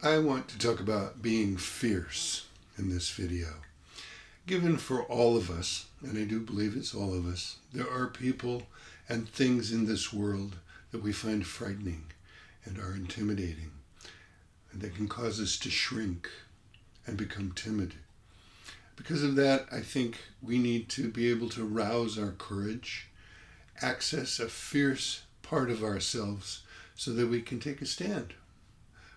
I want to talk about being fierce in this video. Given for all of us, and I do believe it's all of us, there are people and things in this world that we find frightening and are intimidating, and that can cause us to shrink and become timid. Because of that, I think we need to be able to rouse our courage, access a fierce part of ourselves so that we can take a stand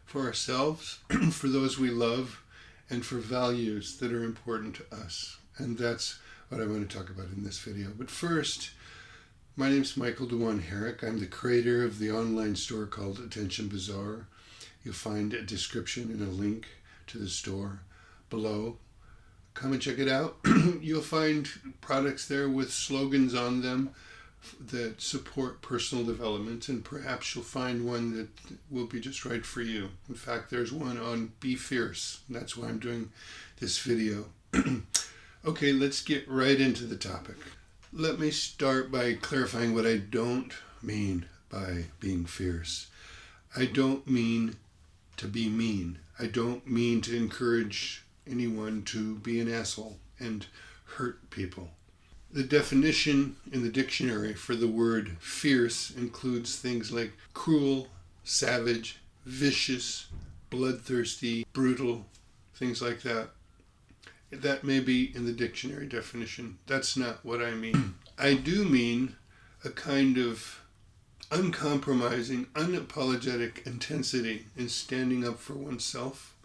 for ourselves, for those we love, and for values that are important to us. And that's what I want to talk about in this video. But first, my name's Michael Dewan-Herrick. I'm the creator of the online store called Bazaar. You'll find a description and a link to the store below. Come and check it out. You'll find products there with slogans on them that support personal development, and perhaps you'll find one that will be just right for you. In fact, there's one on Be Fierce, and that's why I'm doing this video. Okay, let's get right into the topic. Let me start by clarifying what I don't mean by being fierce. I don't mean to be mean. I don't mean to encourage anyone to be an asshole and hurt people. The definition in the dictionary for the word fierce includes things like cruel, savage, vicious, bloodthirsty, brutal, things like that. That may be in the dictionary definition. That's not what I mean. I do mean a kind of uncompromising, unapologetic intensity in standing up for oneself,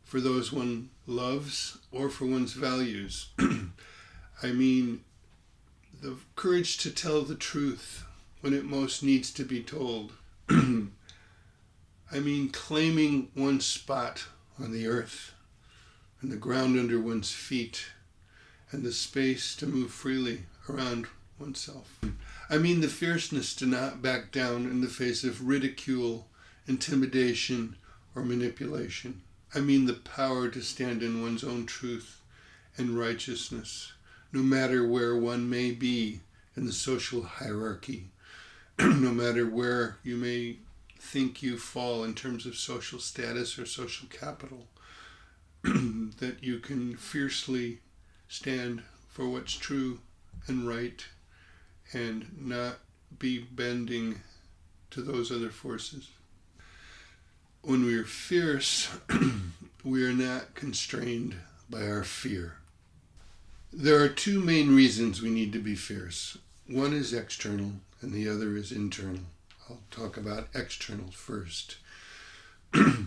for those one loves, or for one's values. I mean the courage to tell the truth when it most needs to be told. I mean claiming one's spot on the earth and the ground under one's feet and the space to move freely around oneself. I mean the fierceness to not back down in the face of ridicule, intimidation, or manipulation. I mean the power to stand in one's own truth and righteousness, no matter where one may be in the social hierarchy, no matter where you may think you fall in terms of social status or social capital, that you can fiercely stand for what's true and right and not be bending to those other forces. When we are fierce, we are not constrained by our fear. There are two main reasons we need to be fierce. One is external and the other is internal. I'll talk about external first. The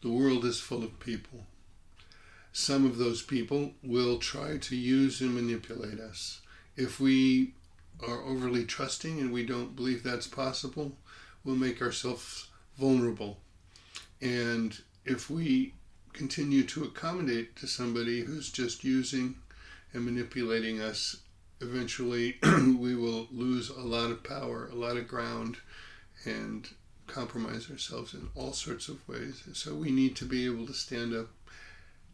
world is full of people. Some of those people will try to use and manipulate us. If we are overly trusting and we don't believe that's possible, we'll make ourselves vulnerable. And if we continue to accommodate to somebody who's just using and manipulating us, eventually we will lose a lot of power, a lot of ground, and compromise ourselves in all sorts of ways. So we need to be able to stand up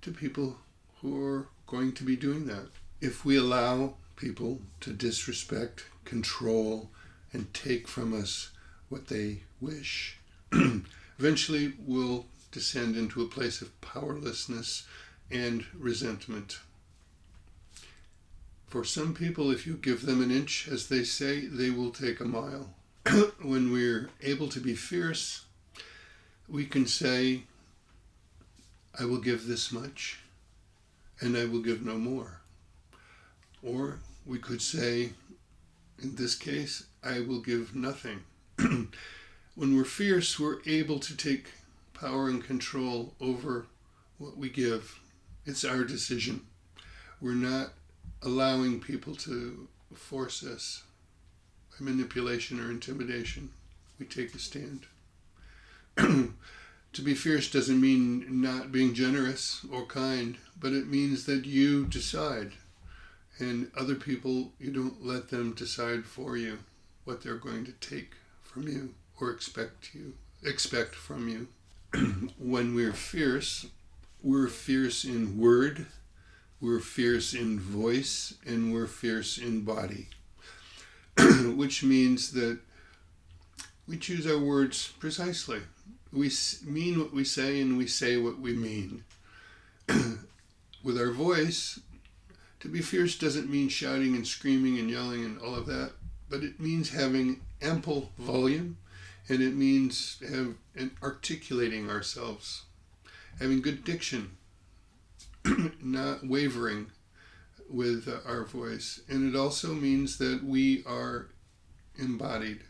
to people who are going to be doing that. If we allow people to disrespect, control, and take from us what they wish, eventually we'll descend into a place of powerlessness and resentment. For some people, if you give them an inch, as they say, they will take a mile. When we're able to be fierce, we can say, I will give this much, and I will give no more. Or we could say, in this case, I will give nothing. When we're fierce, we're able to take power and control over what we give. It's our decision. We're not allowing people to force us by manipulation or intimidation. We take a stand. To be fierce doesn't mean not being generous or kind, but it means that you decide, and other people, you don't let them decide for you what they're going to take from you or expect from you. When we're fierce in word, we're fierce in voice, and we're fierce in body, which means that we choose our words precisely. We mean what we say, and we say what we mean. With our voice, to be fierce doesn't mean shouting and screaming and yelling and all of that, but it means having ample volume, and it means articulating ourselves, having good diction, not wavering with our voice. And it also means that we are embodied.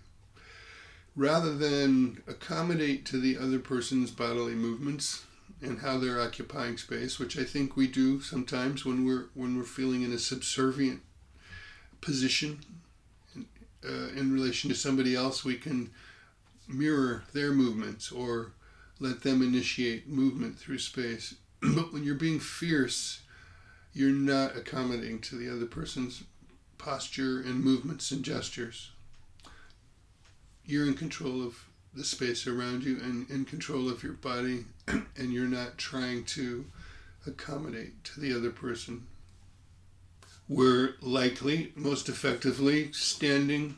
Rather than accommodate to the other person's bodily movements and how they're occupying space, which I think we do sometimes when we're feeling in a subservient position in relation to somebody else, we can mirror their movements or let them initiate movement through space. But when you're being fierce, you're not accommodating to the other person's posture and movements and gestures. You're in control of the space around you and in control of your body, and you're not trying to accommodate to the other person. We're likely, most effectively, standing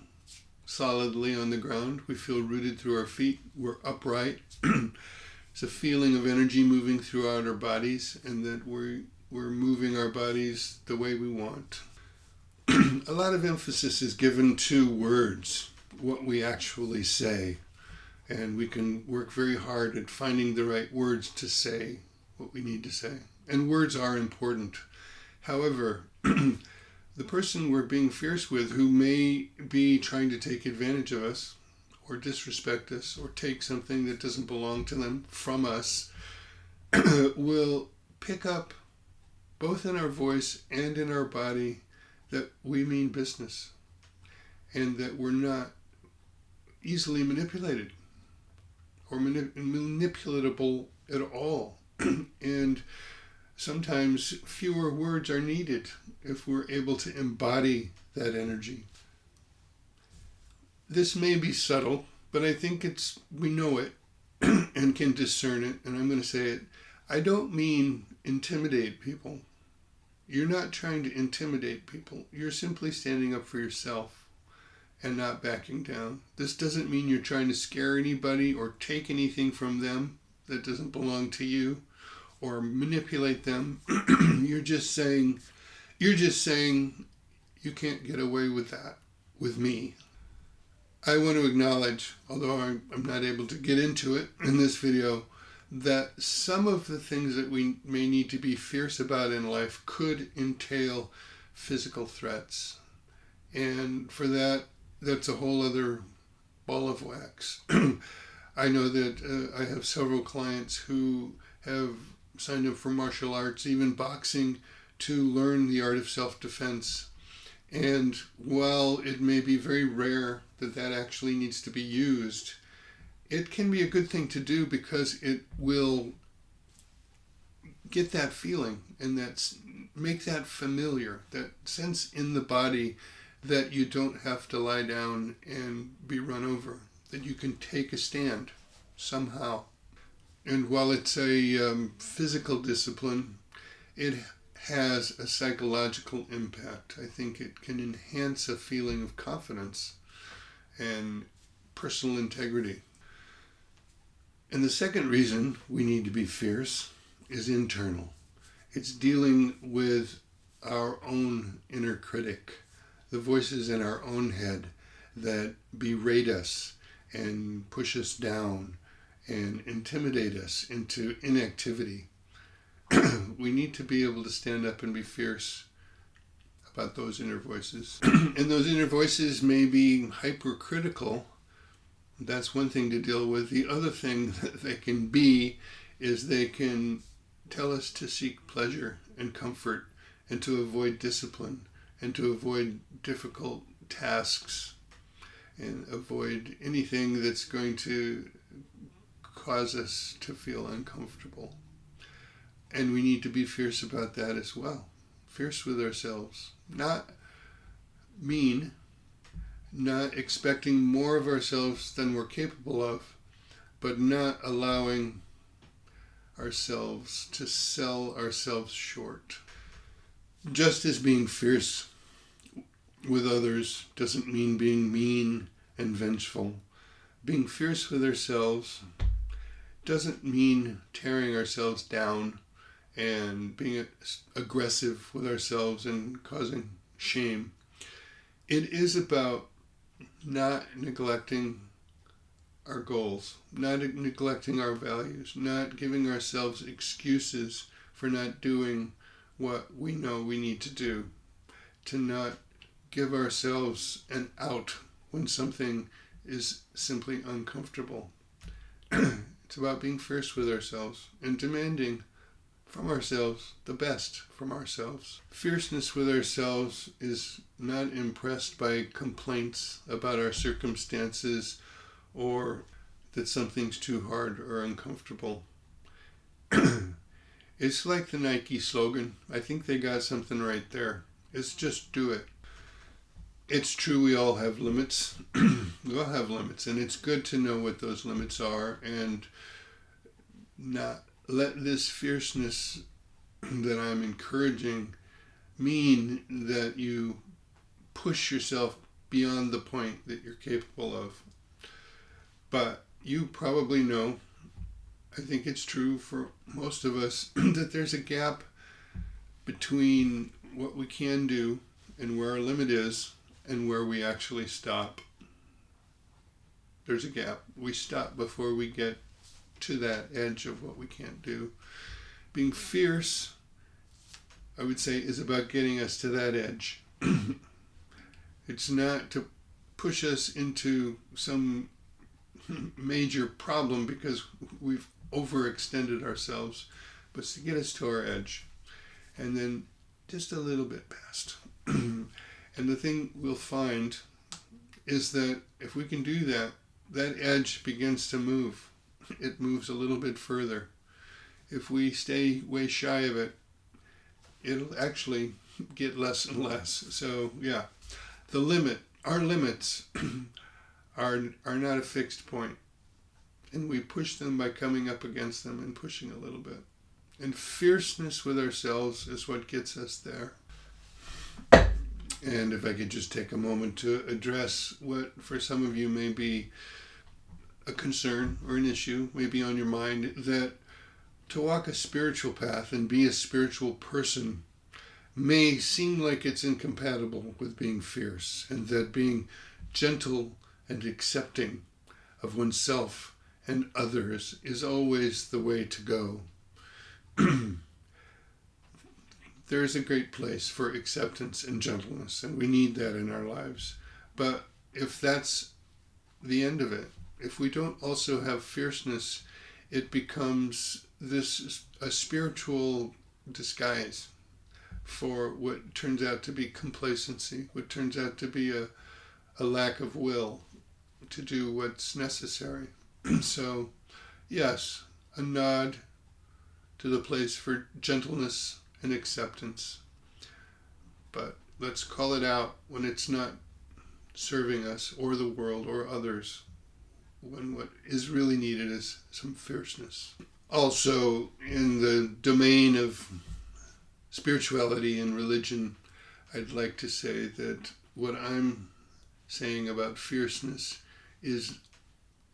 solidly on the ground. We feel rooted through our feet. We're upright. It's a feeling of energy moving throughout our bodies, and that we're moving our bodies the way we want. A lot of emphasis is given to words, what we actually say, and we can work very hard at finding the right words to say what we need to say. And words are important. However, the person we're being fierce with, who may be trying to take advantage of us or disrespect us or take something that doesn't belong to them from us, will pick up both in our voice and in our body that we mean business and that we're not easily manipulated or manipulatable at all. And sometimes fewer words are needed if we're able to embody that energy. This may be subtle, but I think we know it and can discern it, and I'm going to say it. I don't mean intimidate people. You're not trying to intimidate people. You're simply standing up for yourself and not backing down. This doesn't mean you're trying to scare anybody or take anything from them that doesn't belong to you or manipulate them. You're just saying you can't get away with that with me. I want to acknowledge, although I'm not able to get into it in this video, that some of the things that we may need to be fierce about in life could entail physical threats. And for that, that's a whole other ball of wax. I know that I have several clients who have signed up for martial arts, even boxing, to learn the art of self-defense. And while it may be very rare that actually needs to be used, it can be a good thing to do because it will get that feeling and make that familiar, that sense in the body that you don't have to lie down and be run over, that you can take a stand somehow. And while it's a physical discipline, it has a psychological impact. I think it can enhance a feeling of confidence and personal integrity. And the second reason we need to be fierce is internal. It's dealing with our own inner critic, the voices in our own head that berate us and push us down and intimidate us into inactivity. We need to be able to stand up and be fierce about those inner voices. And those inner voices may be hypercritical. That's one thing to deal with. The other thing that they can be is they can tell us to seek pleasure and comfort and to avoid discipline and to avoid difficult tasks and avoid anything that's going to cause us to feel uncomfortable. And we need to be fierce about that as well. Fierce with ourselves. Not mean, not expecting more of ourselves than we're capable of, but not allowing ourselves to sell ourselves short. Just as being fierce with others doesn't mean being mean and vengeful. Being fierce with ourselves doesn't mean tearing ourselves down and being aggressive with ourselves and causing shame. It is about not neglecting our goals, not neglecting our values, not giving ourselves excuses for not doing what we know we need to do, to not give ourselves an out when something is simply uncomfortable. It's about being fierce with ourselves and demanding from ourselves the best from ourselves. Fierceness with ourselves is not impressed by complaints about our circumstances or that something's too hard or uncomfortable. It's like the Nike slogan. I think they got something right there. It's just do it. It's true we all have limits. We all have limits, and it's good to know what those limits are and not let this fierceness that I'm encouraging mean that you push yourself beyond the point that you're capable of. But you probably know, I think it's true for most of us, that there's a gap between what we can do and where our limit is and where we actually stop. There's a gap. We stop before we get to that edge of what we can't do. Being fierce, I would say, is about getting us to that edge. It's not to push us into some major problem because we've overextended ourselves, but it's to get us to our edge and then just a little bit past. And the thing we'll find is that if we can do that, that edge begins to move. It moves a little bit further. If we stay way shy of it, it'll actually get less and less. So yeah, our limits are not a fixed point. And we push them by coming up against them and pushing a little bit. And fierceness with ourselves is what gets us there. And if I could just take a moment to address what for some of you may be a concern or an issue, maybe on your mind, that to walk a spiritual path and be a spiritual person may seem like it's incompatible with being fierce, and that being gentle and accepting of oneself and others is always the way to go. There is a great place for acceptance and gentleness, and we need that in our lives. But if that's the end of it, if we don't also have fierceness, it becomes a spiritual disguise for what turns out to be complacency, what turns out to be a lack of will to do what's necessary. So, yes, a nod to the place for gentleness and acceptance. But let's call it out when it's not serving us or the world or others, when what is really needed is some fierceness. Also, in the domain of spirituality and religion, I'd like to say that what I'm saying about fierceness is,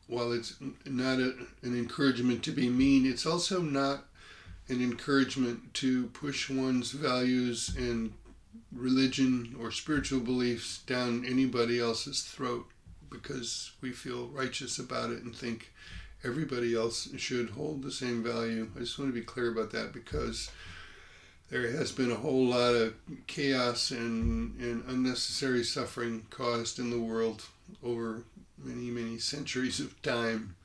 while it's not an encouragement to be mean, it's also not an encouragement to push one's values and religion or spiritual beliefs down anybody else's throat because we feel righteous about it and think everybody else should hold the same value. I just want to be clear about that, because there has been a whole lot of chaos and unnecessary suffering caused in the world over many, many centuries of time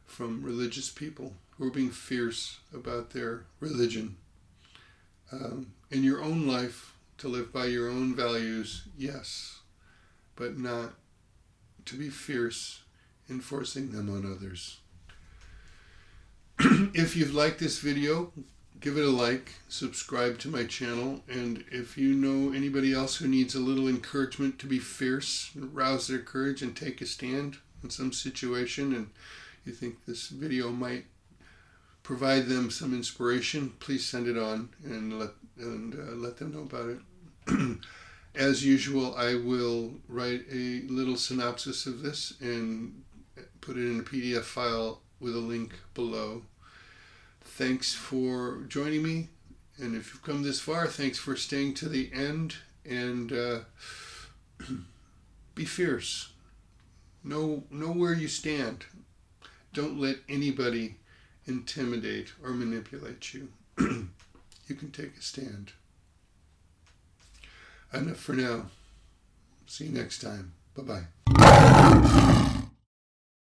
from religious people who are being fierce about their religion. In your own life, to live by your own values, yes, but not to be fierce in forcing them on others. If you've liked this video, give it a like, subscribe to my channel, and if you know anybody else who needs a little encouragement to be fierce, rouse their courage and take a stand in some situation, and you think this video might provide them some inspiration, please send it on and let them know about it. As usual, I will write a little synopsis of this and put it in a PDF file with a link below. Thanks for joining me. And if you've come this far, thanks for staying to the end. And be fierce. Know where you stand. Don't let anybody intimidate or manipulate you. You can take a stand. Enough for now. See you next time. Bye-bye.